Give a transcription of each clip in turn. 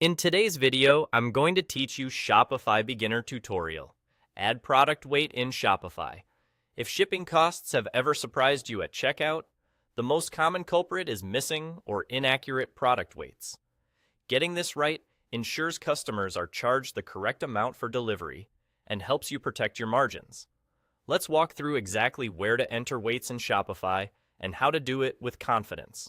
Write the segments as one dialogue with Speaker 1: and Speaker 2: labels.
Speaker 1: In today's video, I'm going to teach you Shopify Beginner Tutorial. Add product weight in Shopify. If shipping costs have ever surprised you at checkout, the most common culprit is missing or inaccurate product weights. Getting this right ensures customers are charged the correct amount for delivery and helps you protect your margins. Let's walk through exactly where to enter weights in Shopify and how to do it with confidence.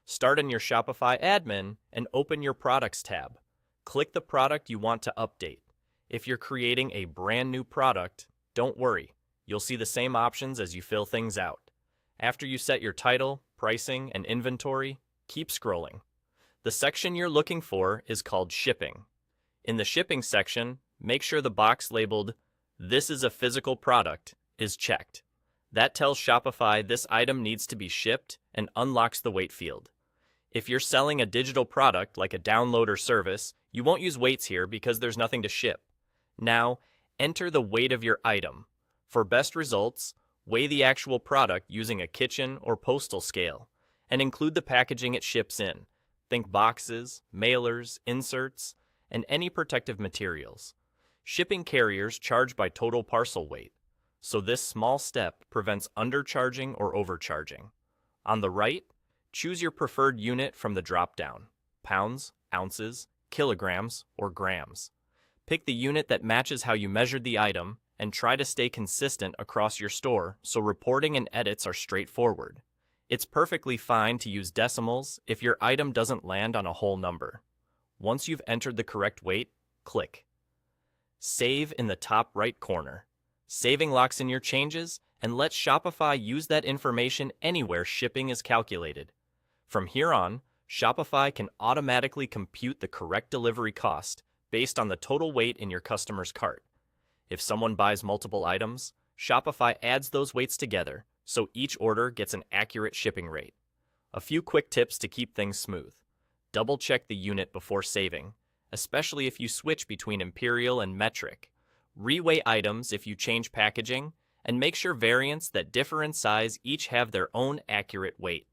Speaker 1: Start in your Shopify admin and open your Products tab. Click the product you want to update. If you're creating a brand new product, don't worry. You'll see the same options as you fill things out. After you set your title, pricing, and inventory, keep scrolling. The section you're looking for is called Shipping. In the Shipping section, make sure the box labeled "This is a physical product" is checked. That tells Shopify this item needs to be shipped and unlocks the weight field. If you're selling a digital product like a download or service, you won't use weights here because there's nothing to ship. Now, enter the weight of your item. For best results, weigh the actual product using a kitchen or postal scale, and include the packaging it ships in. Think boxes, mailers, inserts, and any protective materials. Shipping carriers charge by total parcel weight, so this small step prevents undercharging or overcharging. On the right, choose your preferred unit from the drop-down: pounds, ounces, kilograms, or grams. Pick the unit that matches how you measured the item and try to stay consistent across your store so reporting and edits are straightforward. It's perfectly fine to use decimals if your item doesn't land on a whole number. Once you've entered the correct weight, click Save in the top right corner. Saving locks in your changes and lets Shopify use that information anywhere shipping is calculated. From here on, Shopify can automatically compute the correct delivery cost based on the total weight in your customer's cart. If someone buys multiple items, Shopify adds those weights together so each order gets an accurate shipping rate. A few quick tips to keep things smooth. Double-check the unit before saving, especially if you switch between imperial and metric. Reweigh items if you change packaging, and make sure variants that differ in size each have their own accurate weight.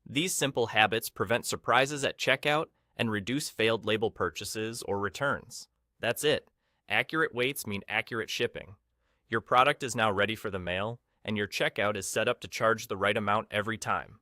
Speaker 1: These simple habits prevent surprises at checkout and reduce failed label purchases or returns. That's it. Accurate weights mean accurate shipping. Your product is now ready for the mail, and your checkout is set up to charge the right amount every time.